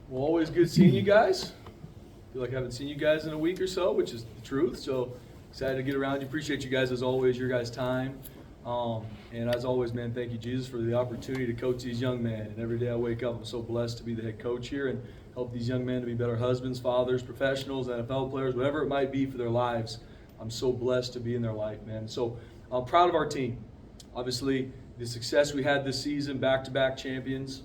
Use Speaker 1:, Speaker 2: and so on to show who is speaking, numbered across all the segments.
Speaker 1: Well, always good seeing you guys. Feel like I haven't seen you guys in a week or so, which is the truth. So excited to get around you. Appreciate you guys as always, your guys' time. And as always, man, thank you, Jesus, for the opportunity to coach these young men. And every day I wake up, I'm so blessed to be the head coach here and help these young men to be better husbands, fathers, professionals, NFL players, whatever it might be for their lives. I'm so blessed to be in their life, man. So I'm proud of our team. Obviously, the success we had this season, back-to-back champions.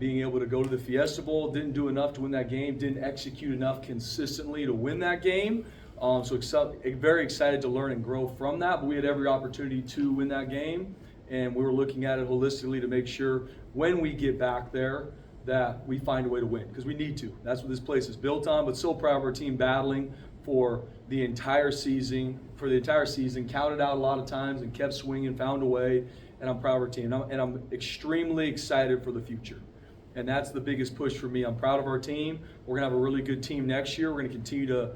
Speaker 1: Being able to go to the Fiesta Bowl, didn't do enough to win that game, didn't execute enough consistently to win that game. Very excited to learn and grow from that, but we had every opportunity to win that game, and we were looking at it holistically to make sure when we get back there that we find a way to win, because we need to. That's what this place is built on, but so proud of our team battling for the entire season, counted out a lot of times and kept swinging, found a way. And I'm proud of our team. And I'm extremely excited for the future. And that's the biggest push for me. I'm proud of our team. We're going to have a really good team next year. We're going to continue to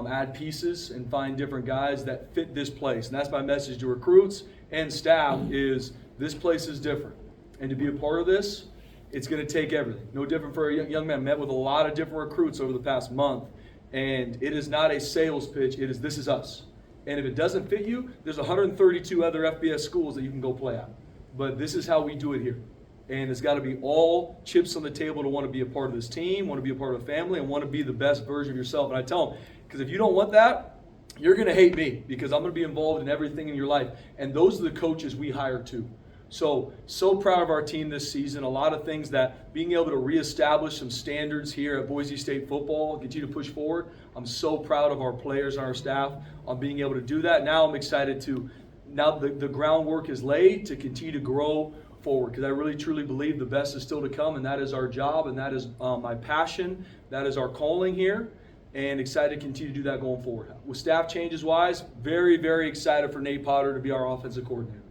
Speaker 1: add pieces and find different guys that fit this place. And that's my message to recruits and staff is this place is different. And to be a part of this, it's going to take everything. No different for a young man. I met with a lot of different recruits over the past month. And it is not a sales pitch. It is, this is us. And if it doesn't fit you, there's 132 other FBS schools that you can go play at. But this is how we do it here. And it's got to be all chips on the table to want to be a part of this team, want to be a part of a family, and want to be the best version of yourself. And I tell them, because if you don't want that, you're going to hate me because I'm going to be involved in everything in your life. And those are the coaches we hire too. So proud of our team this season. A lot of things that being able to reestablish some standards here at Boise State football, continue to push forward. I'm so proud of our players and our staff on being able to do that. Now I'm excited to now the groundwork is laid to continue to grow forward because I really truly believe the best is still to come, and that is our job, and that is my passion. That is our calling here, and excited to continue to do that going forward. With staff changes wise, very, very excited for Nate Potter to be our offensive coordinator.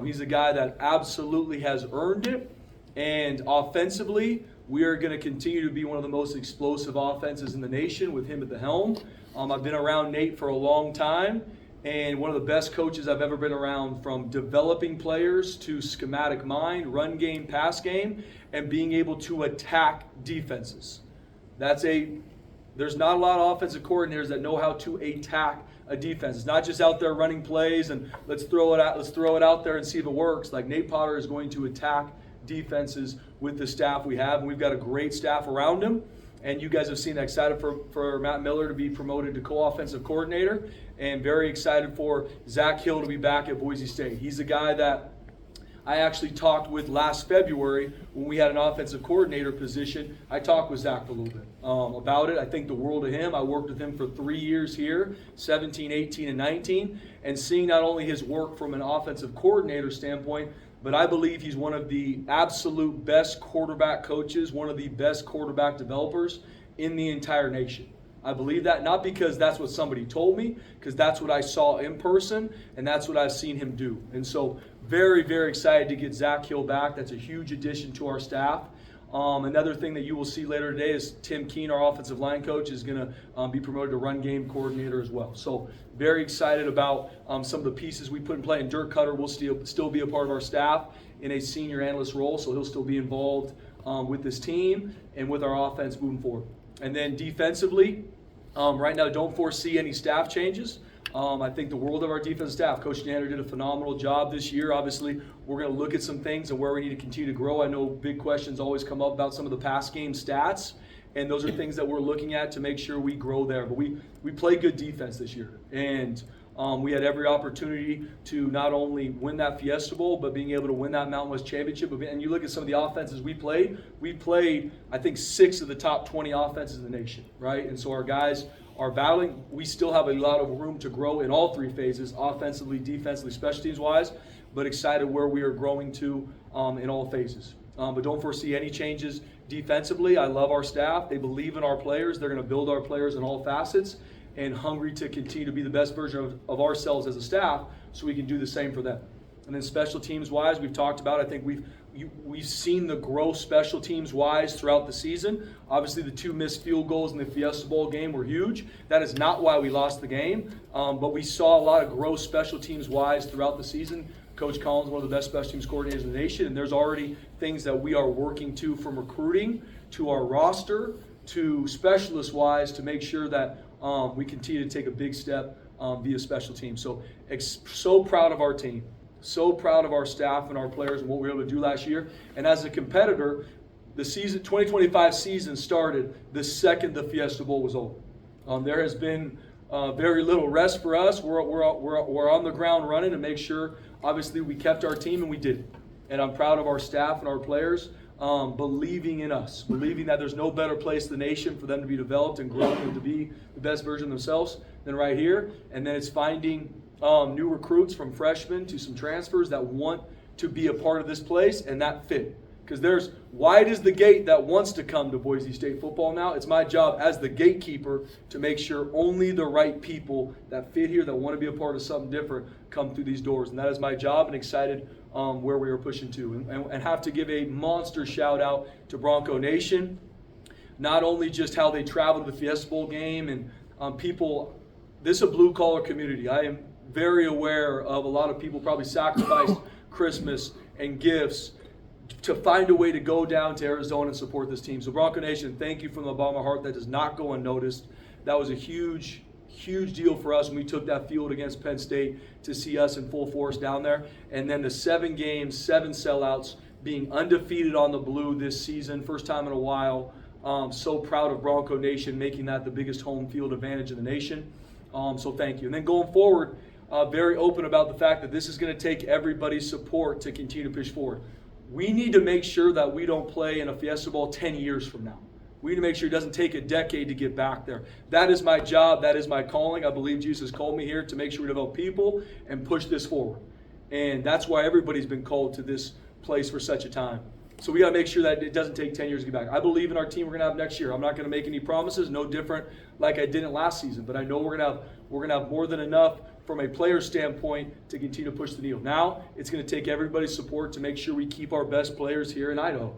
Speaker 1: He's a guy that absolutely has earned it, and offensively, we are going to continue to be one of the most explosive offenses in the nation with him at the helm. I've been around Nate for a long time. And one of the best coaches I've ever been around, from developing players to schematic mind, run game, pass game, and being able to attack defenses. There's not a lot of offensive coordinators that know how to attack a defense. It's not just out there running plays and let's throw it out there and see if it works. Like Nate Potter is going to attack defenses with the staff we have, and we've got a great staff around him. And you guys have seen that. Excited for Matt Miller to be promoted to co-offensive coordinator, and very excited for Zach Hill to be back at Boise State. He's a guy that I actually talked with last February when we had an offensive coordinator position. I talked with Zach for a little bit about it. I think the world of him. I worked with him for 3 years here, 17, 18, and 19, and seeing not only his work from an offensive coordinator standpoint, but I believe he's one of the absolute best quarterback coaches, one of the best quarterback developers in the entire nation. I believe that, not because that's what somebody told me, because that's what I saw in person, and that's what I've seen him do. And so very, very excited to get Zach Hill back. That's a huge addition to our staff. Another thing that you will see later today is Tim Keene, our offensive line coach, is going to be promoted to run game coordinator as well. So very excited about some of the pieces we put in play. And Dirk Cutter will still be a part of our staff in a senior analyst role, so he'll still be involved with this team and with our offense moving forward. And then defensively, right now don't foresee any staff changes. I think the world of our defensive staff. Coach Nander did a phenomenal job this year. Obviously, we're going to look at some things and where we need to continue to grow. I know big questions always come up about some of the pass game stats, and those are things that we're looking at to make sure we grow there. But we play good defense this year, and we had every opportunity to not only win that Fiesta Bowl, but being able to win that Mountain West Championship. And you look at some of the offenses we played, I think, 6 of the top 20 offenses in the nation, right? And so our guys are battling. We still have a lot of room to grow in all 3 phases, offensively, defensively, special teams wise, but excited where we are growing to in all phases. But don't foresee any changes defensively. I love our staff. They believe in our players. They're going to build our players in all facets, and hungry to continue to be the best version of ourselves as a staff so we can do the same for them. And then special teams wise, we've talked about, I think we've seen the growth special teams wise throughout the season. Obviously the 2 missed field goals in the Fiesta Bowl game were huge. That is not why we lost the game, but we saw a lot of growth special teams wise throughout the season. Coach Collins, one of the best special teams coordinators in the nation, and there's already things that we are working to, from recruiting to our roster to specialist-wise, to make sure that we continue to take a big step via special teams. So proud of our team, so proud of our staff and our players and what we were able to do last year. And as a competitor, the 2025 season started the second the Fiesta Bowl was over. There has been very little rest for us. We're on the ground running to make sure, obviously, we kept our team, and we did. And I'm proud of our staff and our players believing in us, believing that there's no better place in the nation for them to be developed and grown and to be the best version of themselves than right here. And then it's finding new recruits, from freshmen to some transfers, that want to be a part of this place and that fit. Because there's wide is the gate that wants to come to Boise State football now. It's my job as the gatekeeper to make sure only the right people that fit here, that want to be a part of something different, come through these doors. And that is my job, and excited where we are pushing to. And have to give a monster shout out to Bronco Nation. Not only just how they traveled to the Fiesta Bowl game, and people, this is a blue collar community. I am very aware of a lot of people probably sacrificed Christmas and gifts to find a way to go down to Arizona and support this team. So Bronco Nation, thank you from the bottom of my heart. That does not go unnoticed. That was a huge deal for us when we took that field against Penn State to see us in full force down there. And then the 7 games, 7 sellouts, being undefeated on the blue this season, first time in a while. So proud of Bronco Nation making that the biggest home field advantage in the nation. So thank you. And then going forward, very open about the fact that this is going to take everybody's support to continue to push forward. We need to make sure that we don't play in a Fiesta Bowl 10 years from now. We need to make sure it doesn't take a decade to get back there. That is my job. That is my calling. I believe Jesus called me here to make sure we develop people and push this forward. And that's why everybody's been called to this place for such a time. So we got to make sure that it doesn't take 10 years to get back. I believe in our team we're going to have next year. I'm not going to make any promises, no different like I didn't last season. But I know we're going to have more than enough from a player standpoint to continue to push the needle. Now it's going to take everybody's support to make sure we keep our best players here in Idaho,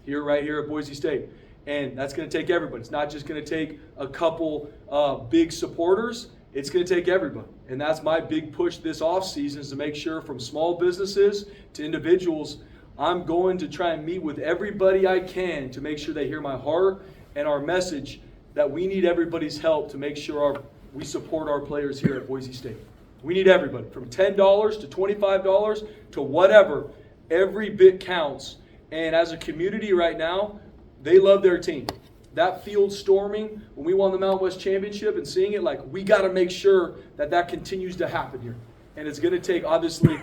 Speaker 1: right here at Boise State. And that's going to take everybody. It's not just going to take a couple big supporters. It's going to take everybody. And that's my big push this offseason, is to make sure, from small businesses to individuals, I'm going to try and meet with everybody I can to make sure they hear my heart and our message that we need everybody's help to make sure we support our players here at Boise State. We need everybody, from $10 to $25 to whatever. Every bit counts. And as a community right now, they love their team. That field storming, when we won the Mountain West Championship, and seeing it, like, we got to make sure that continues to happen here. And it's going to take, obviously,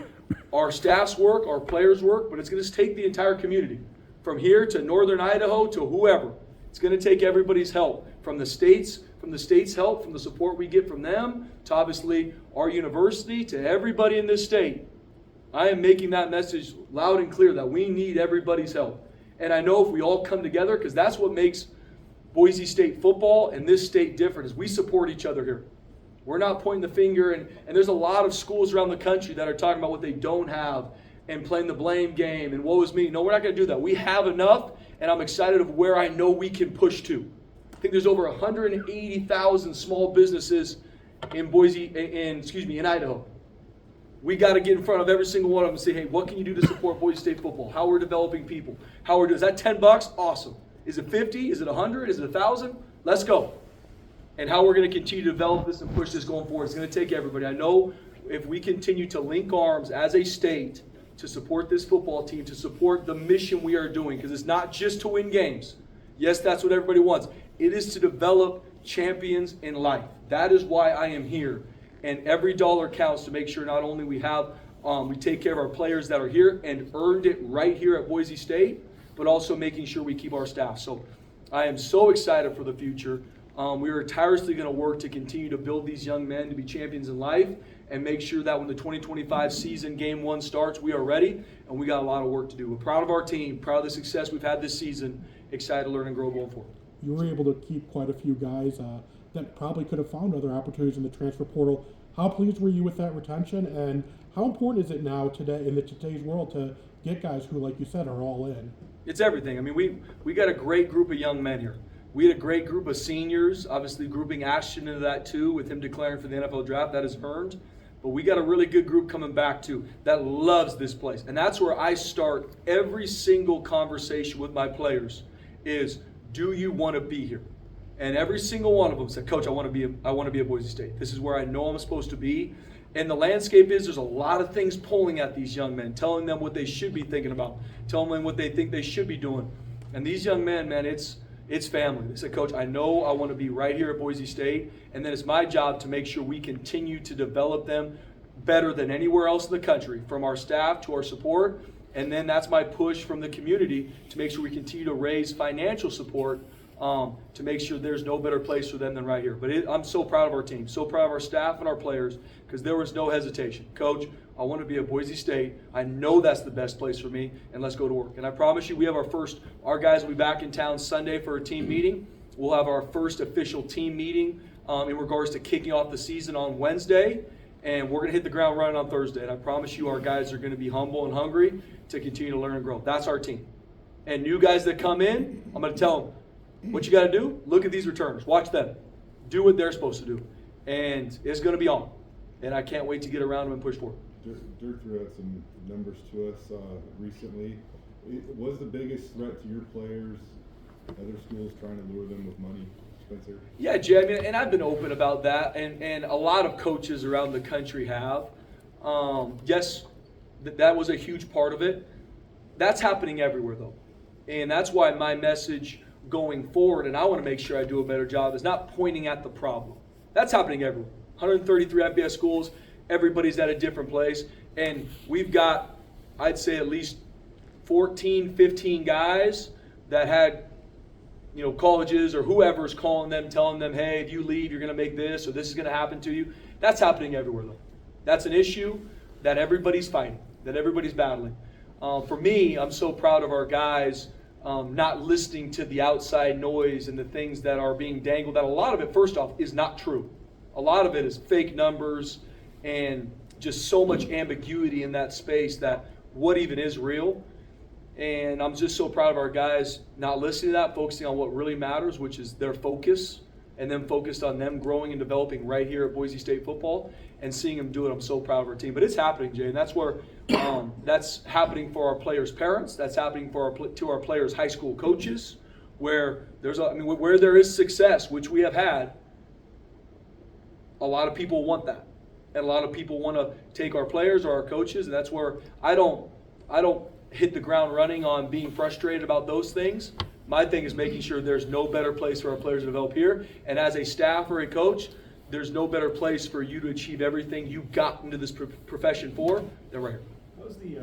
Speaker 1: our staff's work, our players' work, but it's going to take the entire community. From here to northern Idaho to whoever. It's going to take everybody's help. From the state's help, from the support we get from them, to obviously our university, to everybody in this state. I am making that message loud and clear that we need everybody's help. And I know if we all come together, because that's what makes Boise State football and this state different, is we support each other here. We're not pointing the finger, and there's a lot of schools around the country that are talking about what they don't have and playing the blame game and woe is me. No, we're not going to do that. We have enough, and I'm excited of where I know we can push to. I think there's over 180,000 small businesses in in Idaho. We got to get in front of every single one of them and say, hey, what can you do to support Boise State football? How we're developing people. Is that $10? Awesome. Is it 50? Is it 100? Is it 1,000? Let's go. And how we're going to continue to develop this and push this going forward. It's going to take everybody. I know if we continue to link arms as a state to support this football team, to support the mission we are doing, because it's not just to win games. Yes, that's what everybody wants. It is to develop champions in life. That is why I am here. And every dollar counts to make sure not only we take care of our players that are here and earned it right here at Boise State, but also making sure we keep our staff. So I am so excited for the future. We are tirelessly going to work to continue to build these young men to be champions in life and make sure that when the 2025 season, Game 1 starts, we are ready, and we got a lot of work to do. We're proud of our team, proud of the success we've had this season, excited to learn and grow going forward.
Speaker 2: You were able to keep quite a few guys that probably could have found other opportunities in the transfer portal. How pleased were you with that retention, and how important is it now today in today's world to get guys who, like you said, are all in?
Speaker 1: It's everything. I mean, we got a great group of young men here. We had a great group of seniors, obviously grouping Ashton into that too, with him declaring for the NFL draft. That is earned. But we got a really good group coming back too that loves this place. And that's where I start every single conversation with my players is, do you want to be here? And every single one of them said, Coach, I want to be at Boise State. This is where I know I'm supposed to be. And the landscape is there's a lot of things pulling at these young men, telling them what they should be thinking about, telling them what they think they should be doing. And these young men, man, it's family. They said, Coach, I know I want to be right here at Boise State, and then it's my job to make sure we continue to develop them better than anywhere else in the country, from our staff to our support. And then that's my push from the community to make sure we continue to raise financial support to make sure there's no better place for them than right here. But I'm so proud of our team, so proud of our staff and our players, because there was no hesitation. Coach, I want to be at Boise State. I know that's the best place for me, and let's go to work. And I promise you, we have our guys will be back in town Sunday for a team meeting. We'll have our first official team meeting in regards to kicking off the season on Wednesday, and we're going to hit the ground running on Thursday. And I promise you, our guys are going to be humble and hungry to continue to learn and grow. That's our team. And new guys that come in, I'm going to tell them, what you got to do, look at these returners. Watch them. Do what they're supposed to do. And it's going to be on. And I can't wait to get around them and push forward.
Speaker 3: Dirk threw out some numbers to us recently. Was the biggest threat to your players other schools trying to lure them with money, Spencer?
Speaker 1: Yeah, Jay, I mean, and I've been open about that, and a lot of coaches around the country have. Yes, that was a huge part of it. That's happening everywhere, though. And that's why my message going forward, and I want to make sure I do a better job, is not pointing at the problem. That's happening everywhere. 133 FBS schools, everybody's at a different place. And we've got, I'd say, at least 14, 15 guys that had, colleges or whoever's calling them, telling them, hey, if you leave, you're going to make this, or this is going to happen to you. That's happening everywhere, though. That's an issue that everybody's fighting, that everybody's battling. For me, I'm so proud of our guys not listening to the outside noise and the things that are being dangled. That a lot of it, first off, is not true. A lot of it is fake numbers and just so much ambiguity in that space that what even is real. And I'm just so proud of our guys not listening to that, focusing on what really matters, which is their focus, and then focused on them growing and developing right here at Boise State football and seeing them do it. I'm so proud of our team. But it's happening, Jay, and that's where that's happening for our players' parents. That's happening to our players' high school coaches, where where there is success, which we have had. A lot of people want that, and a lot of people want to take our players or our coaches, and that's where I don't hit the ground running on being frustrated about those things. My thing is making sure there's no better place for our players to develop here, and as a staff or a coach, there's no better place for you to achieve everything you got into this profession for than right here.
Speaker 4: How's the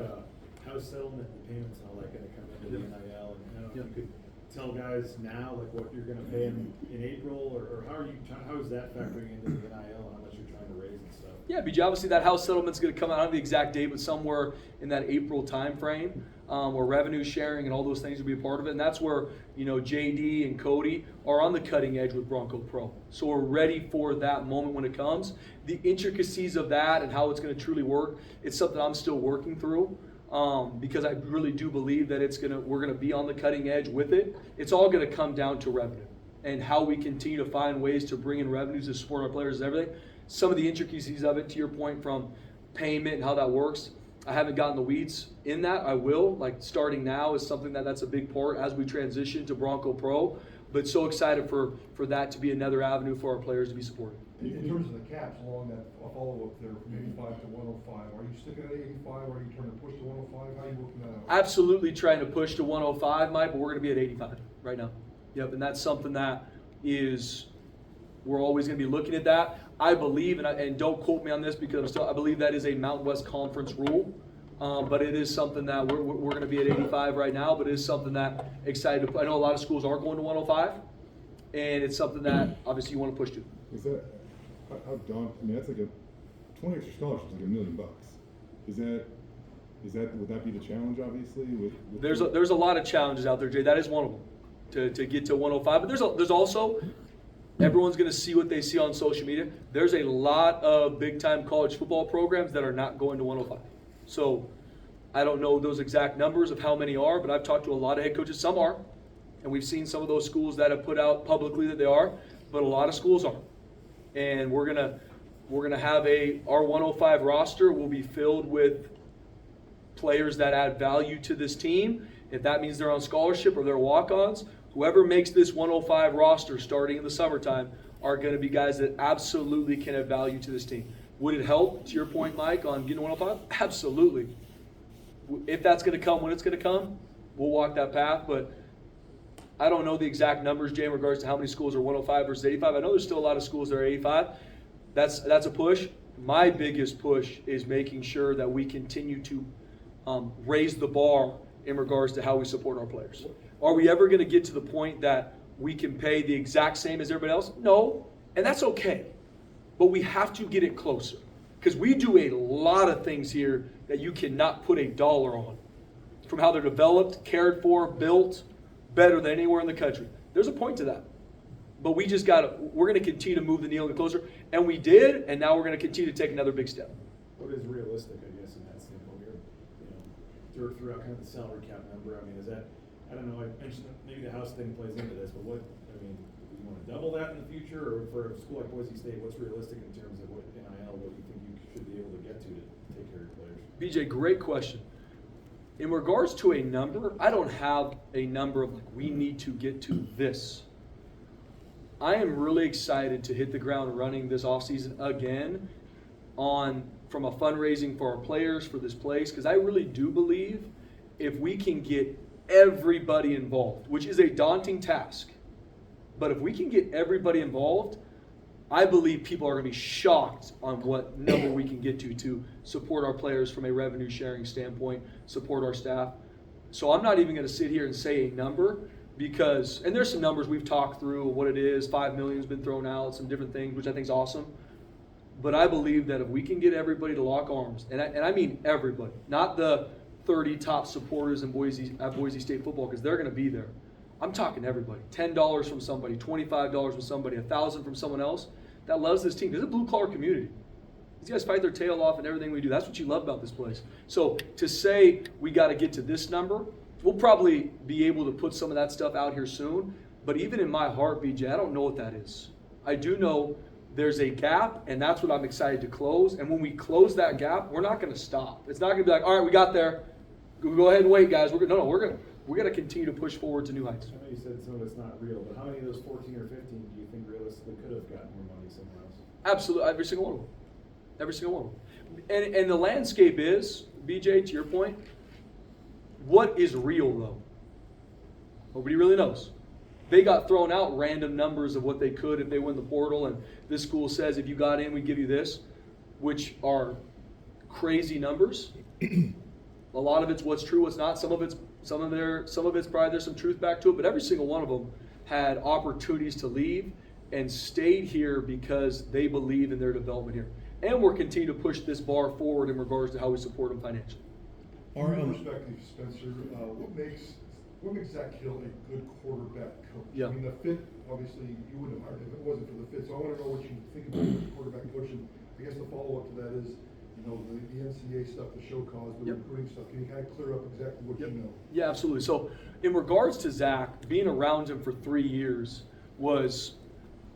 Speaker 4: house settlement and payments and all that going to come into the NIL? And I don't know if you could tell guys now like what you're going to pay them in April, or how is that factoring into the NIL and how much you're trying to raise and stuff?
Speaker 1: Yeah, BJ, obviously that house settlement's going to come out, I don't have the exact date, but somewhere in that April time frame, where revenue sharing and all those things will be a part of it. And that's where, JD and Cody are on the cutting edge with Bronco Pro. So we're ready for that moment when it comes. The intricacies of that and how it's going to truly work, it's something I'm still working through. Because I really do believe that we're going to be on the cutting edge with it. It's all going to come down to revenue and how we continue to find ways to bring in revenues to support our players and everything. Some of the intricacies of it, to your point, from payment and how that works, I haven't gotten the weeds in that. I will. Like starting now is something that's a big part as we transition to Bronco Pro. But so excited for that to be another avenue for our players to be supported.
Speaker 5: In terms of the caps along that follow-up there from 85 to 105, are you sticking at 85 or are you trying to push to 105? How are you working that out?
Speaker 1: Absolutely trying to push to 105, Mike, but we're going to be at 85 right now. Yep, and that's something that we're always going to be looking at that. I believe, and don't quote me on this because I believe that is a Mountain West Conference rule, but it is something that we're going to be at 85 right now, but it is something that excited. I know a lot of schools are going to 105, and it's something that obviously you want to push to.
Speaker 3: Is that how daunting? I mean, that's like 20 extra scholarships, like $1 million. Is that would that be the challenge? Obviously, with
Speaker 1: there's a lot of challenges out there, Jay. That is one of them to get to 105. But there's also everyone's going to see what they see on social media. There's a lot of big-time college football programs that are not going to 105. So I don't know those exact numbers of how many are, but I've talked to a lot of head coaches. Some are, and we've seen some of those schools that have put out publicly that they are, but a lot of schools aren't. And we're going to we're going to have our 105 roster will be filled with players that add value to this team. If that means they're on scholarship or they're walk-ons, whoever makes this 105 roster starting in the summertime are going to be guys that absolutely can add value to this team. Would it help, to your point, Mike, on getting 105? Absolutely. If that's going to come when it's going to come, we'll walk that path. But I don't know the exact numbers, Jay, in regards to how many schools are 105 versus 85. I know there's still a lot of schools that are 85. That's a push. My biggest push is making sure that we continue to raise the bar in regards to how we support our players. Are we ever going to get to the point that we can pay the exact same as everybody else? No, and that's okay. But we have to get it closer because we do a lot of things here that you cannot put a dollar on. From how they're developed, cared for, built, better than anywhere in the country. There's a point to that. But we're going to continue to move the needle closer. And we did, and now we're going to continue to take another big step.
Speaker 4: What is realistic, I guess, in that standpoint? Throughout kind of the salary cap number, I mean, is that, I don't know, I mentioned that maybe the house thing plays into this, but do you want to double that in the future? Or for a school like Boise State, what's realistic in terms of what NIL, what you think you should be able to get to take care of your players?
Speaker 1: BJ, great question. In regards to a number, I don't have a number of we need to get to this. I am really excited to hit the ground running this offseason again from a fundraising for our players for this place, because I really do believe if we can get everybody involved, which is a daunting task, but if we can get everybody involved, I believe people are going to be shocked on what number we can get to support our players from a revenue sharing standpoint, support our staff. So I'm not even going to sit here and say a number because, and there's some numbers we've talked through what it is, 5 million has been thrown out, some different things, which I think is awesome. But I believe that if we can get everybody to lock arms, and I mean everybody, not the 30 top supporters in at Boise State football, because they're going to be there. I'm talking everybody. $10 from somebody, $25 from somebody, $1,000 from someone else that loves this team. There's a blue-collar community. These guys fight their tail off in everything we do. That's what you love about this place. So to say we got to get to this number, we'll probably be able to put some of that stuff out here soon. But even in my heart, BJ, I don't know what that is. I do know there's a gap, and that's what I'm excited to close. And when we close that gap, we're not going to stop. It's not going to be like, all right, we got there. Go ahead and wait, guys. We're going to continue to push forward to new heights.
Speaker 4: I know you said some of it's not real, but how many of those 14 or 15 do you think realistically could have gotten more money somewhere else?
Speaker 1: Absolutely, every single one of them. Every single one of them. And the landscape is, BJ, to your point, what is real though? Nobody really knows. They got thrown out random numbers of what they could if they win the portal, and this school says if you got in, we give you this, which are crazy numbers. A lot of it's what's true, what's not. Some of it's probably there's some truth back to it, but every single one of them had opportunities to leave and stayed here because they believe in their development here. And we're continuing to push this bar forward in regards to how we support them financially.
Speaker 5: From your perspective, Spencer, what makes Zach Hill a good quarterback coach?
Speaker 1: Yeah.
Speaker 5: I mean, the fit, obviously, you wouldn't have hired him if it wasn't for the fit. So I want to know what you think about him as a quarterback coach. And I guess the follow-up to that is, the NCAA stuff, the show cause, the recruiting stuff. Can you kind of clear up exactly what you know?
Speaker 1: Yeah, absolutely. So in regards to Zach, being around him for 3 years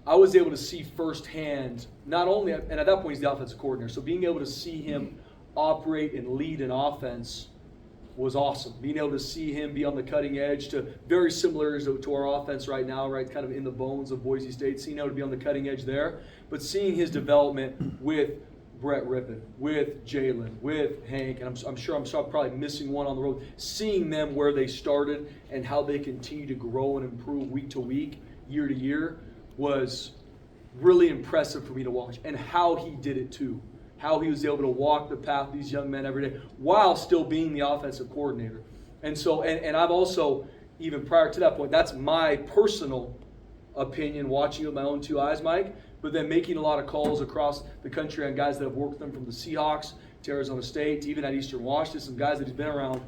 Speaker 1: I was able to see firsthand, not only, and at that point he's the offensive coordinator, so being able to see him operate and lead an offense was awesome. Being able to see him be on the cutting edge to very similar to our offense right now, right, kind of in the bones of Boise State, seeing how to be on the cutting edge there, but seeing his development with Brett Rippon, with Jalen, with Hank, and I'm sure I'm probably missing one on the road, seeing them where they started and how they continue to grow and improve week to week, year to year, was really impressive for me to watch, and how he did it too. How he was able to walk the path these young men every day while still being the offensive coordinator. And so, and I've also, even prior to that point, that's my personal opinion, watching with my own 2 eyes, Mike, but then making a lot of calls across the country on guys that have worked with them, from the Seahawks to Arizona State to even at Eastern Washington, some guys that he's been around.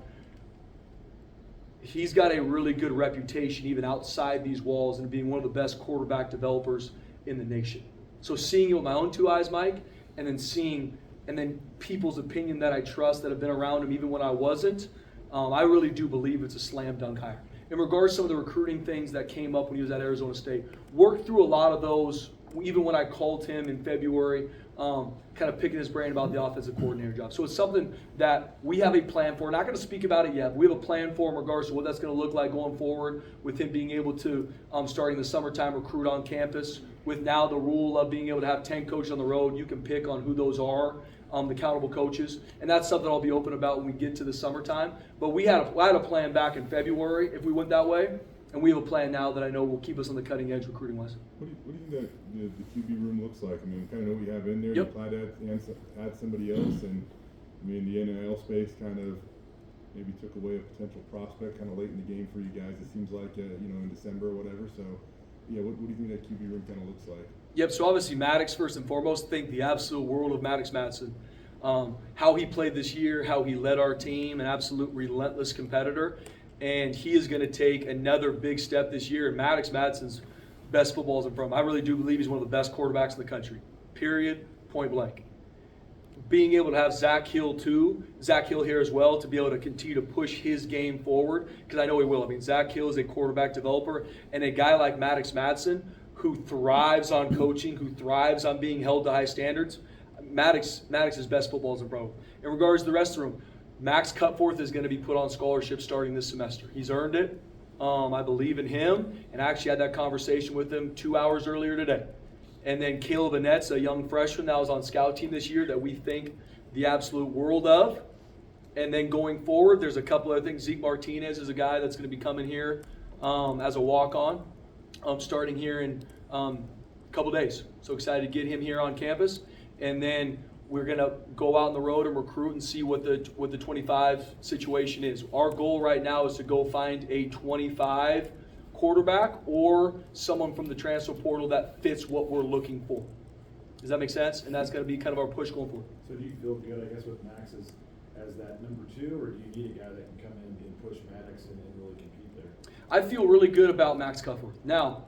Speaker 1: He's got a really good reputation even outside these walls and being one of the best quarterback developers in the nation. So seeing it with my own 2 eyes, Mike, and then people's opinion that I trust that have been around him even when I wasn't, I really do believe it's a slam dunk hire. In regards to some of the recruiting things that came up when he was at Arizona State, worked through a lot of those even when I called him in February, kind of picking his brain about the offensive coordinator job. So it's something that we have a plan for. We're not going to speak about it yet, but we have a plan for in regards to what that's going to look like going forward with him being able to, starting the summertime, recruit on campus. With now the rule of being able to have 10 coaches on the road, you can pick on who those are, the accountable coaches. And that's something I'll be open about when we get to the summertime. But I had a plan back in February if we went that way. And we have a plan now that I know will keep us on the cutting edge recruiting-wise.
Speaker 3: What do you think that the QB room looks like? I mean, we kind of know what you have in there.
Speaker 1: Yep.
Speaker 3: You plan to add somebody else, and I mean, the NIL space kind of maybe took away a potential prospect kind of late in the game for you guys. It seems like in December or whatever. So, yeah, what do you think that QB room kind of looks like?
Speaker 1: Yep. So obviously Maddox first and foremost. Think the absolute world of Maddox Madsen. How he played this year, how he led our team, an absolute relentless competitor. And he is going to take another big step this year. And Maddox Madsen's best football is in front of him. I really do believe he's one of the best quarterbacks in the country. Period. Point blank. Being able to have Zach Hill here as well, to be able to continue to push his game forward, because I know he will. I mean, Zach Hill is a quarterback developer, and a guy like Maddox Madsen who thrives on coaching, who thrives on being held to high standards. Maddox's best football is in front of him. In regards to the rest of the room, Max Cutforth is going to be put on scholarship starting this semester. He's earned it. I believe in him, and I actually had that conversation with him 2 hours earlier today. And then Caleb Annette's a young freshman that was on scout team this year that we think the absolute world of. And then going forward, there's a couple other things. Zeke Martinez is a guy that's going to be coming here as a walk-on, starting here in a couple days. So excited to get him here on campus. And then we're going to go out on the road and recruit and see what the 25 situation is. Our goal right now is to go find a 25 quarterback or someone from the transfer portal that fits what we're looking for. Does that make sense? And that's going to be kind of our push going forward.
Speaker 4: So do you feel good, I guess, with Max as that number 2, or do you need a guy that can come in and push Maddox and really compete there?
Speaker 1: I feel really good about Max Cutforth. Now,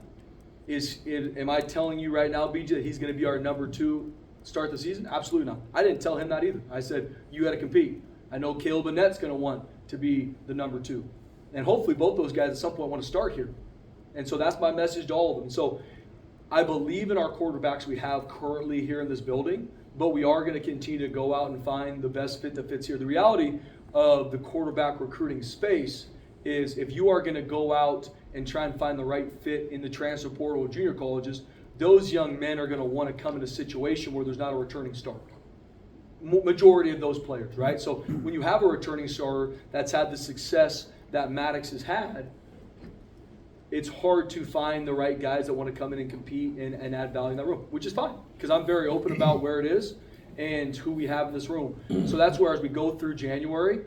Speaker 1: am I telling you right now, BJ, that he's going to be our number 2 start the season? Absolutely not. I didn't tell him that either. I said, you got to compete. I know Caleb Annette's going to want to be the number 2. And hopefully both those guys at some point want to start here. And so that's my message to all of them. So I believe in our quarterbacks we have currently here in this building, but we are going to continue to go out and find the best fit that fits here. The reality of the quarterback recruiting space is if you are going to go out and try and find the right fit in the transfer portal of junior colleges, those young men are going to want to come in a situation where there's not a returning starter. Majority of those players, right? So when you have a returning starter that's had the success that Maddox has had, it's hard to find the right guys that want to come in and compete and add value in that room, which is fine, because I'm very open about where it is and who we have in this room. So that's where, as we go through January,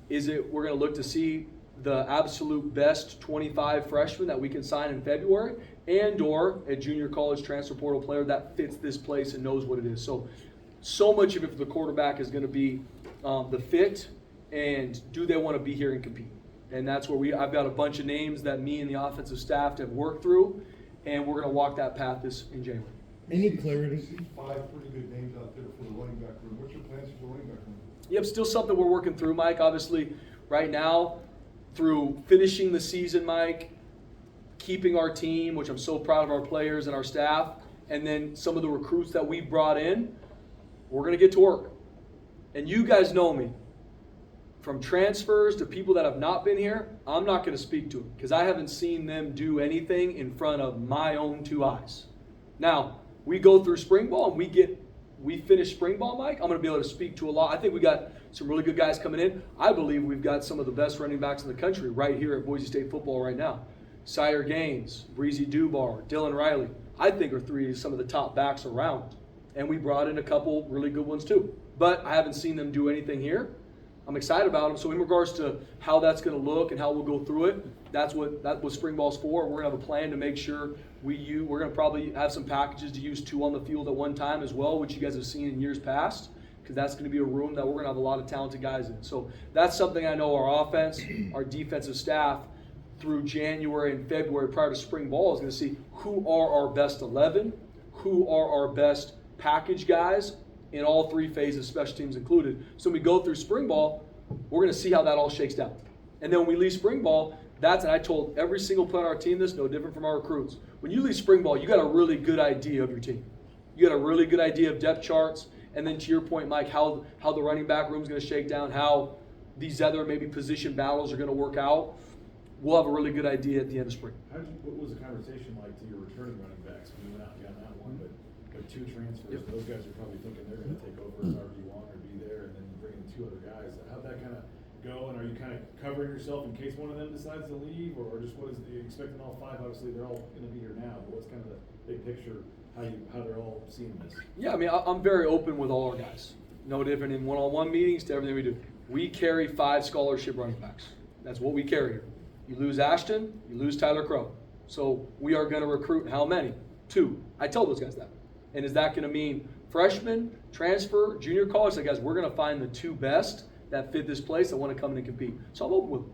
Speaker 1: we're going to look to see the absolute best 25 freshmen that we can sign in February, and or a junior college transfer portal player that fits this place and knows what it is. So much of it for the quarterback is going to be the fit and do they want to be here and compete. And that's where I've got a bunch of names that me and the offensive staff have worked through, and we're going to walk that path in January.
Speaker 2: Any clarity?
Speaker 5: I see 5 pretty good names out there for the running back room. What's your plans for the running back room?
Speaker 1: Yep, still something we're working through, Mike. Obviously, right now, through finishing the season, Mike, keeping our team, which I'm so proud of our players and our staff, and then some of the recruits that we brought in, we're going to get to work. And you guys know me. From transfers to people that have not been here, I'm not going to speak to them because I haven't seen them do anything in front of my own 2 eyes. Now, we go through spring ball and we finish spring ball, Mike. I'm going to be able to speak to a lot. I think we got some really good guys coming in. I believe we've got some of the best running backs in the country right here at Boise State football right now. Sire Gaines, Breezy Dubar, Dylan Riley, I think are 3 of some of the top backs around. And we brought in a couple really good ones too. But I haven't seen them do anything here. I'm excited about them. So in regards to how that's going to look and how we'll go through it, that's what spring ball's for. We're going to have a plan to make sure we're going to probably have some packages to use 2 on the field at one time as well, which you guys have seen in years past, because that's going to be a room that we're going to have a lot of talented guys in. So that's something I know our offense, our defensive staff, through January and February prior to spring ball is going to see who are our best 11, who are our best package guys, in all 3 phases, special teams included. So when we go through spring ball, we're going to see how that all shakes down. And then when we leave spring ball, and I told every single player on our team this, no different from our recruits. When you leave spring ball, you got a really good idea of your team. You got a really good idea of depth charts, and then to your point, Mike, how the running back room is going to shake down, how these other maybe position battles are going to work out. We'll have a really good idea at the end of spring.
Speaker 4: What was the conversation like to your returning running backs when you went out and got that one, but 2 transfers?
Speaker 1: Yep.
Speaker 4: Those guys are probably thinking they're going to take over as RB1 or be there, and then you bring in 2 other guys. How'd that kind of go, and are you kind of covering yourself in case one of them decides to leave, or just what is you expecting all 5? Obviously, they're all going to be here now, but what's kind of the big picture, how they're all seeing this?
Speaker 1: Yeah, I mean, I'm very open with all our guys. No different in one-on-one meetings to everything we do. We carry 5 scholarship running backs. That's what we carry here. You lose Ashton, you lose Tyler Crow. So we are going to recruit how many? 2. I tell those guys that. And is that going to mean freshman, transfer, junior college? Like, guys, we're going to find the 2 best that fit this place that want to come in and compete. So I'm open with them.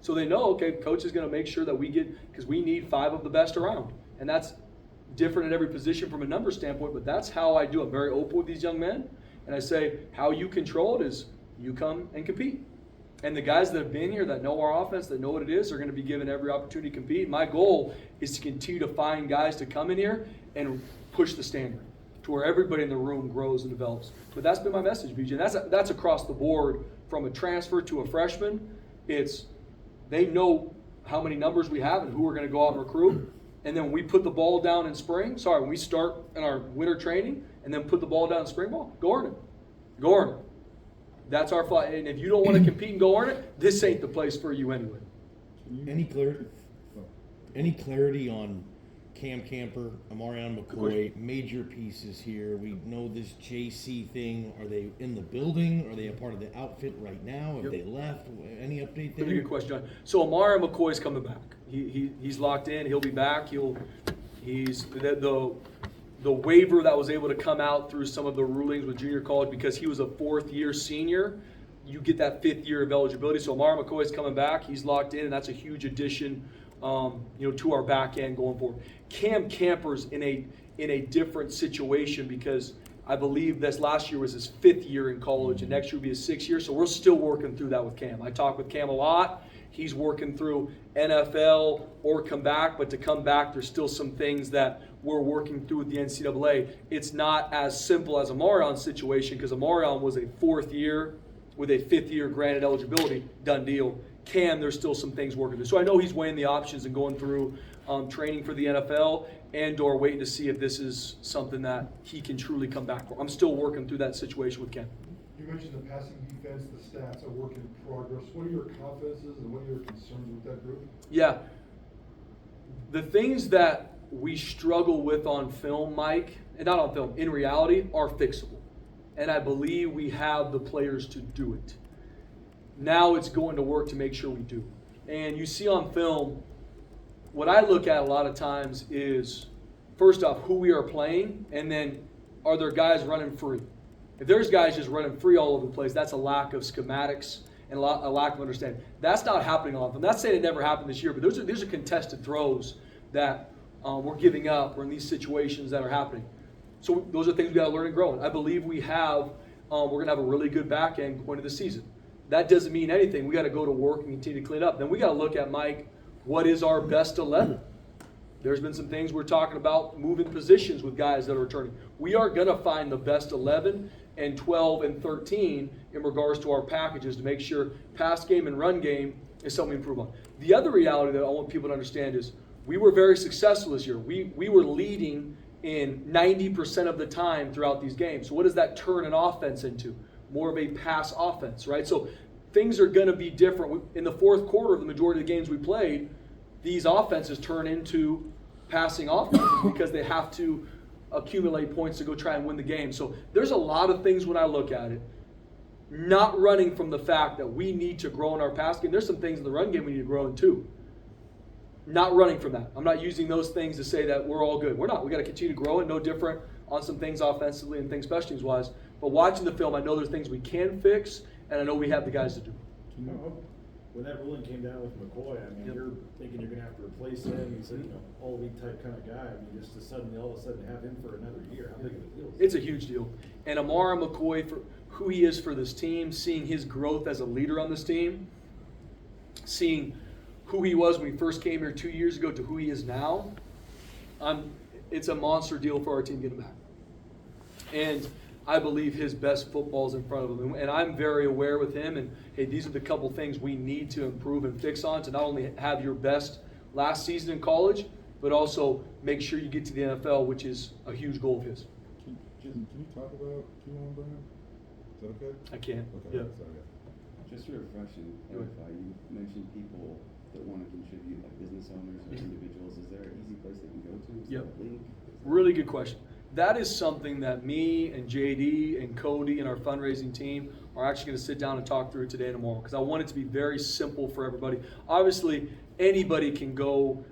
Speaker 1: So they know, okay, coach is going to make sure that we get, because we need 5 of the best around. And that's different at every position from a number standpoint, but that's how I do it. I'm very open with these young men. And I say, how you control it is you come and compete. And the guys that have been here, that know our offense, that know what it is, are going to be given every opportunity to compete. My goal is to continue to find guys to come in here and push the standard to where everybody in the room grows and develops. But that's been my message, BJ. And that's across the board, from a transfer to a freshman. It's they know how many numbers we have and who we're going to go out and recruit. And then when we put the ball down in spring, when we start in our winter training and then put the ball down in spring ball, go earn it. Go earn it. That's our fight. And if you don't want to compete and go earn it, this ain't the place for you anyway.
Speaker 6: Any clarity on Cam Camper, Amarion McCoy, major pieces here? We know this JC thing. Are they in the building? Are they a part of the outfit right now? Have they left? Any update there?
Speaker 1: That's a good question, John. So Amarion McCoy's coming back. He's locked in. He'll be back. He's the waiver that was able to come out through some of the rulings with junior college, because he was a 4th-year senior, you get that 5th year of eligibility. So Amarion McCoy's coming back. He's locked in, and that's a huge addition, to our back end going forward. Cam Camper's in a different situation, because I believe this last year was his 5th year in college, and next year will be his 6th year. So we're still working through that with Cam. I talk with Cam a lot. He's working through NFL or come back, but to come back, there's still some things that we're working through with the NCAA. It's not as simple as Amarion's situation, because Amarion was a 4th year with a 5th year granted eligibility, done deal. Cam, there's still some things working through. So I know he's weighing the options and going through training for the NFL and/or waiting to see if this is something that he can truly come back for. I'm still working through that situation with Cam.
Speaker 5: You mentioned the passing defense, the stats, a work in progress. What are your confidences and what are your concerns with that group?
Speaker 1: Yeah. The things that we struggle with on film, Mike, and not on film, in reality, are fixable. And I believe we have the players to do it. Now it's going to work to make sure we do. And you see on film, what I look at a lot of times is, first off, who we are playing, and then are there guys running free? If there's guys just running free all over the place, that's a lack of schematics and a lack of understanding. That's not happening a lot. I'm not saying it never happened this year, but those are contested throws that we're giving up, or in these situations that are happening. So those are things we got to learn and grow. And I believe we have. We're going to have a really good back end going into the season. That doesn't mean anything. We got to go to work and continue to clean up. Then we got to look at, Mike, what is our best 11? There's been some things we're talking about moving positions with guys that are returning. We are going to find the best 11 and 12 and 13 in regards to our packages to make sure pass game and run game is something we improve on. The other reality that I want people to understand is we were very successful this year. We were leading in 90% of the time throughout these games. So what does that turn an offense into? More of a pass offense, right? So things are going to be different. In the 4th quarter of the majority of the games we played, these offenses turn into passing offenses because they have to accumulate points to go try and win the game. So there's a lot of things when I look at it, not running from the fact that we need to grow in our pass game. There's some things in the run game we need to grow in too. Not running from that. I'm not using those things to say that we're all good. We're not. We got to continue to grow it. No different on some things offensively and things special teams wise. But watching the film, I know there's things we can fix, and I know we have the guys to do.
Speaker 4: When that ruling came down with McCoy, I mean, you're thinking you're going to have to replace him. He's a all-league type kind of guy. I mean, just to suddenly all of a sudden have him for another year. How big of a deal is that?
Speaker 1: It's a huge deal. And Amarion McCoy, for who he is for this team, seeing his growth as a leader on this team, seeing who he was when he first came here 2 years ago to who he is now, it's a monster deal for our team getting back. And I believe his best football is in front of him. And I'm very aware with him. And, hey, these are the couple things we need to improve and fix on to not only have your best last season in college, but also make sure you get to the NFL, which is a huge goal of his.
Speaker 3: Can you talk about Keon, Brian? Is that okay?
Speaker 1: I can.
Speaker 3: Okay,
Speaker 1: Yeah.
Speaker 3: sorry.
Speaker 7: Just to refresh and clarify, you mentioned people that want to contribute, like business owners or individuals. Is there an easy place they can go to? Is
Speaker 1: Yep.
Speaker 7: there a link?
Speaker 1: Really good question. That is something that me and JD and Cody and our fundraising team are actually going to sit down and talk through today and tomorrow, because I want it to be very simple for everybody. Obviously, anybody can go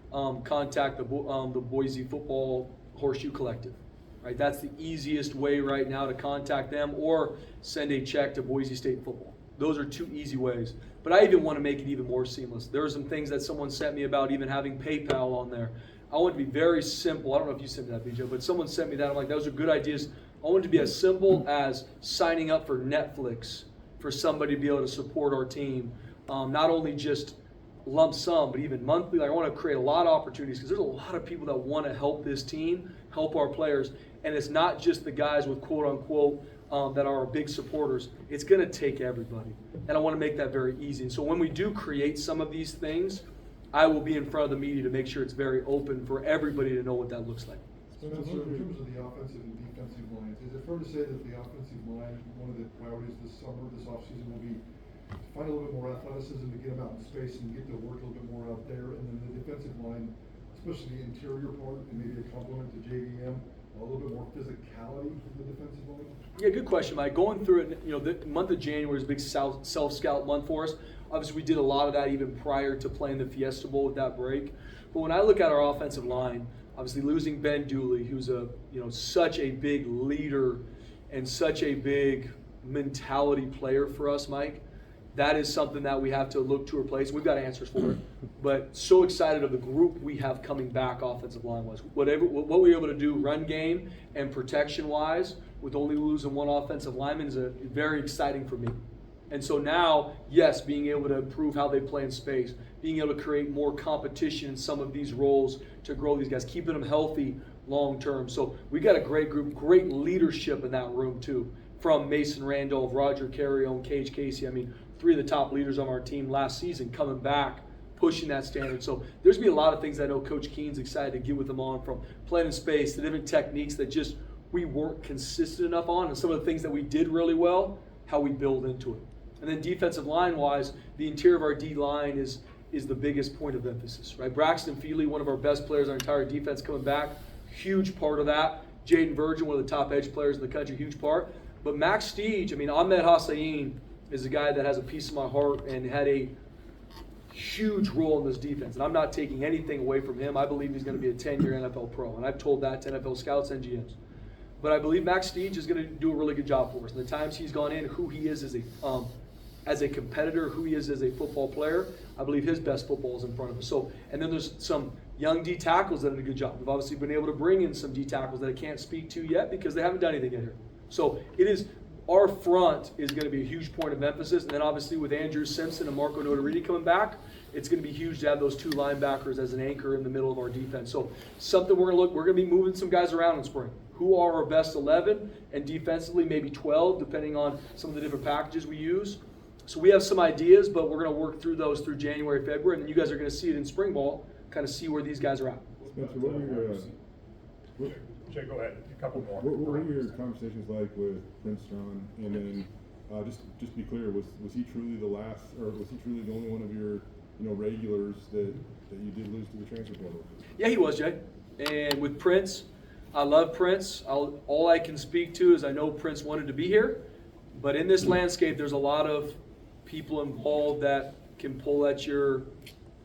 Speaker 1: contact the Boise Football Horseshoe Collective. Right? That's the easiest way right now to contact them, or send a check to Boise State Football. Those are two easy ways. But I even want to make it even more seamless. There are some things that someone sent me about even having PayPal on there. I want it to be very simple. I don't know if you sent me that, BJ, but someone sent me that. I'm like, those are good ideas. I want it to be as simple as signing up for Netflix for somebody to be able to support our team. Not only just lump sum, but even monthly. Like, I want to create a lot of opportunities, because there's a lot of people that want to help this team, help our players. And it's not just the guys with quote unquote that are our big supporters. It's going to take everybody. And I want to make that very easy. And so when we do create some of these things, I will be in front of the media to make sure it's very open for everybody to know what that looks like.
Speaker 5: Spencer, in terms of the offensive and defensive lines, is it fair to say that the offensive line, one of the priorities this summer, this offseason, will be to find a little bit more athleticism, to get them out in space and get to work a little bit more out there, and then the defensive line, especially the interior part, and maybe a complement to JVM, a little bit more physicality to the defensive line?
Speaker 1: Yeah, good question, Mike. Going through it, the month of January is a big self-scout month for us. Obviously, we did a lot of that even prior to playing the Fiesta Bowl with that break. But when I look at our offensive line, obviously losing Ben Dooley, who's such a big leader and such a big mentality player for us, Mike, that is something that we have to look to replace. We've got answers for it. But so excited of the group we have coming back offensive line-wise. What we were able to do run game and protection-wise with only losing one offensive lineman is very exciting for me. And so now, yes, being able to improve how they play in space, being able to create more competition in some of these roles to grow these guys, keeping them healthy long term. So we got a great group, great leadership in that room too, from Mason Randolph, Roger Carrion, Cage Casey. I mean, three of the top leaders on our team last season coming back, pushing that standard. So there's going to be a lot of things I know Coach Keen's excited to get with them on, from playing in space, the different techniques that just we weren't consistent enough on, and some of the things that we did really well, how we build into it. And then defensive line-wise, the interior of our D-line is the biggest point of emphasis, right? Braxton Feely, one of our best players, our entire defense coming back, huge part of that. Jaden Virgin, one of the top edge players in the country, huge part. But Max Steege, Ahmed Hossein is a guy that has a piece of my heart and had a huge role in this defense. And I'm not taking anything away from him. I believe he's going to be a 10-year NFL pro. And I've told that to NFL scouts and GMs. But I believe Max Steege is going to do a really good job for us. And the times he's gone in, who he is as a competitor, who he is as a football player, I believe his best football is in front of us. So, and then there's some young D tackles that did a good job. We've obviously been able to bring in some D tackles that I can't speak to yet because they haven't done anything in here. So it is, our front is going to be a huge point of emphasis. And then obviously with Andrew Simpson and Marco Notariti coming back, it's going to be huge to have those two linebackers as an anchor in the middle of our defense. So something we're going to be moving some guys around in spring. Who are our best 11, and defensively maybe 12, depending on some of the different packages we use. So we have some ideas, but we're going to work through those through January, February, and then you guys are going to see it in spring ball, kind of see where these guys are at.
Speaker 3: Spencer, what were your
Speaker 8: Jay, go ahead. A couple more.
Speaker 3: what were your conversations like with Prince John? And then just to be clear, was he truly the last, or was he truly the only one of your regulars that you did lose to the transfer portal?
Speaker 1: Yeah, he was, Jay. And with Prince, I love Prince. All I can speak to is I know Prince wanted to be here, but in this landscape, there's a lot of people involved that can pull at your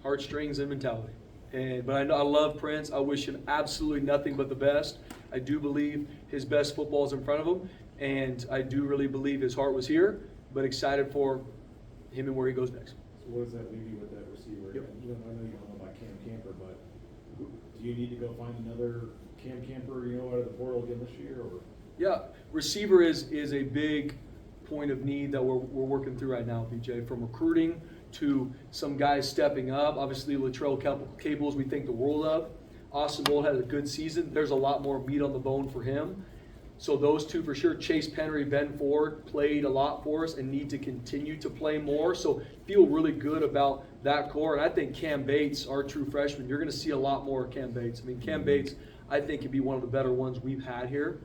Speaker 1: heartstrings and mentality. But I know I love Prince. I wish him absolutely nothing but the best. I do believe his best football is in front of him, and I do really believe his heart was here, but excited for him and where he goes next.
Speaker 4: So what does that leave you with that receiver?
Speaker 1: Yep.
Speaker 4: I know you don't know about Cam Camper, but do you need to go find another Cam Camper, out of the portal again this year? Or?
Speaker 1: Yeah, receiver is a big point of need that we're working through right now, BJ, from recruiting to some guys stepping up. Obviously, Latrell Cables, we think the world of. Austin Bolt had a good season. There's a lot more meat on the bone for him. So those two for sure. Chase Penry, Ben Ford played a lot for us and need to continue to play more. So feel really good about that core. And I think Cam Bates, our true freshman, you're going to see a lot more of Cam Bates. I mean, Cam Bates, I think, could be one of the better ones we've had here.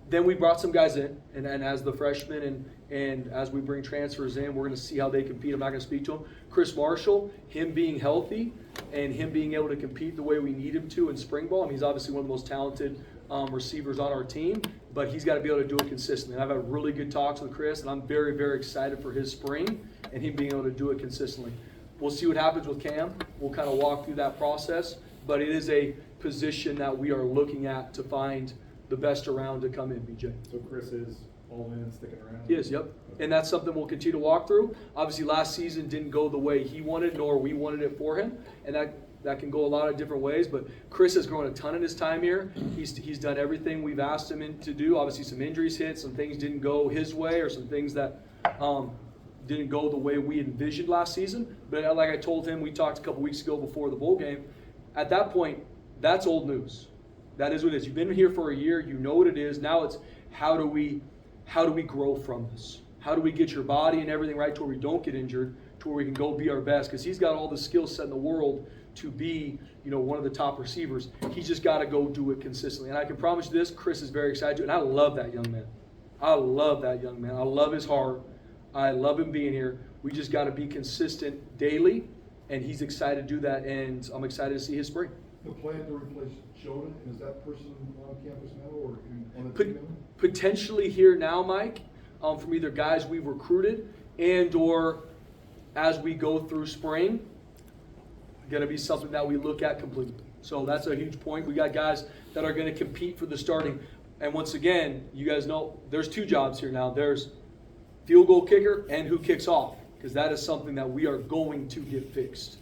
Speaker 1: Then we brought some guys in, and as the freshmen and as we bring transfers in, we're going to see how they compete. I'm not going to speak to them. Chris Marshall, him being healthy and him being able to compete the way we need him to in spring ball. I mean, he's obviously one of the most talented receivers on our team, but he's got to be able to do it consistently. And I've had really good talks with Chris, and I'm very, very excited for his spring and him being able to do it consistently. We'll see what happens with Cam. We'll kind of walk through that process, but it is a position that we are looking at to find the best around to come in, BJ.
Speaker 4: So Chris is all in, sticking around?
Speaker 1: He is, yep. And that's something we'll continue to walk through. Obviously, last season didn't go the way he wanted, nor we wanted it for him, and that can go a lot of different ways. But Chris has grown a ton in his time here. He's done everything we've asked him to do. Obviously, some injuries hit, some things didn't go his way, or some things that didn't go the way we envisioned last season. But like I told him, we talked a couple weeks ago before the bowl game. At that point, that's old news. That is what it is. You've been here for a year. You know what it is. Now it's how do we grow from this? How do we get your body and everything right to where we don't get injured, to where we can go be our best? Because he's got all the skill set in the world to be, one of the top receivers. He's just got to go do it consistently. And I can promise you this, Chris is very excited to, and I love that young man. I love that young man. I love his heart. I love him being here. We just got to be consistent daily, and he's excited to do that, and I'm excited to see his spring.
Speaker 5: The plan to replace Jordan, is that person on campus now or on the team now?
Speaker 1: Potentially here now, Mike, from either guys we've recruited and or as we go through spring, going to be something that we look at completely. So that's a huge point. We got guys that are going to compete for the starting. And once again, you guys know there's two jobs here now. There's field goal kicker and who kicks off, because that is something that we are going to get fixed.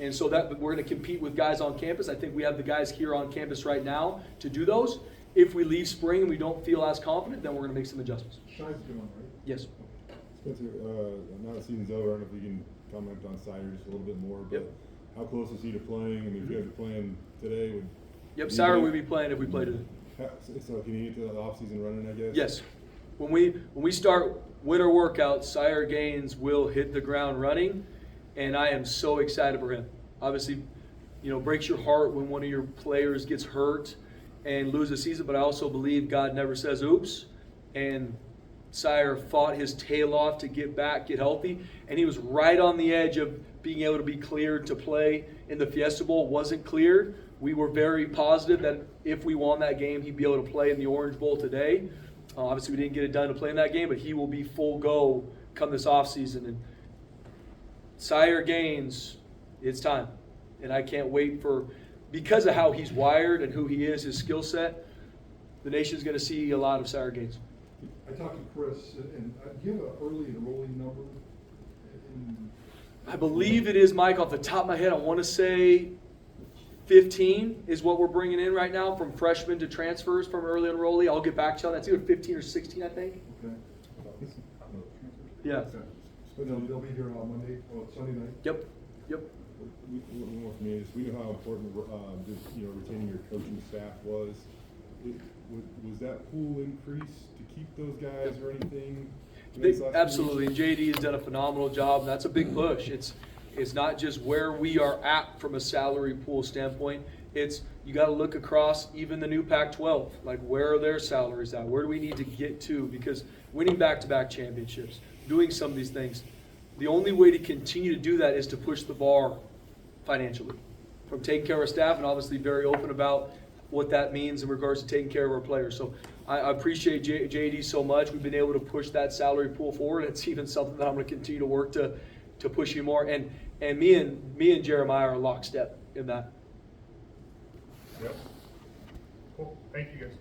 Speaker 1: And so that we're going to compete with guys on campus. I think we have the guys here on campus right now to do those. If we leave spring and we don't feel as confident, then we're going to make some adjustments.
Speaker 5: Shine's gone, right?
Speaker 1: Yes.
Speaker 3: Spencer, now the season's over. I don't know if you can comment on Sire just a little bit more, but
Speaker 1: Yep.
Speaker 3: how close is he to playing? I mean, if you guys are playing today, would
Speaker 1: Yep, Sire would be playing if we played today.
Speaker 3: So can you get to the off-season running, I guess?
Speaker 1: Yes. When we start winter workouts, Sire Gaines will hit the ground running, and I am so excited for him. Obviously, breaks your heart when one of your players gets hurt and loses a season, but I also believe God never says oops, and Sire fought his tail off to get back, get healthy, and he was right on the edge of being able to be cleared to play in the Fiesta Bowl. Wasn't cleared. We were very positive that if we won that game, he'd be able to play in the Orange Bowl today. Obviously, we didn't get it done to play in that game, but he will be full go come this offseason. And Sire Gaines, it's time. And I can't wait because of how he's wired and who he is, his skill set, the nation's going to see a lot of Sire Gaines.
Speaker 5: I talked to Chris, and do you have an early enrolling number?
Speaker 1: I believe it is, Mike, off the top of my head, I want to say 15 is what we're bringing in right now from freshmen to transfers from early enrollee. I'll get back to you on that. It's either 15 or 16, I think.
Speaker 5: Okay.
Speaker 1: Yeah.
Speaker 5: They'll be here on Monday, Sunday night?
Speaker 1: Yep.
Speaker 3: One more from me is, we know how important just retaining your coaching staff was. Was that pool increase to keep those guys or anything?
Speaker 1: Absolutely. And JD has done a phenomenal job. And that's a big push. It's not just where we are at from a salary pool standpoint. It's you got to look across even the new Pac-12. Like, where are their salaries at? Where do we need to get to? Because winning back-to-back championships, doing some of these things, the only way to continue to do that is to push the bar financially. From taking care of our staff, and obviously very open about what that means in regards to taking care of our players. So I appreciate JD so much. We've been able to push that salary pool forward. It's even something that I'm going to continue to work to push you more. And me and Jeremiah are lockstep in that.
Speaker 8: Yep. Cool. Thank you, guys.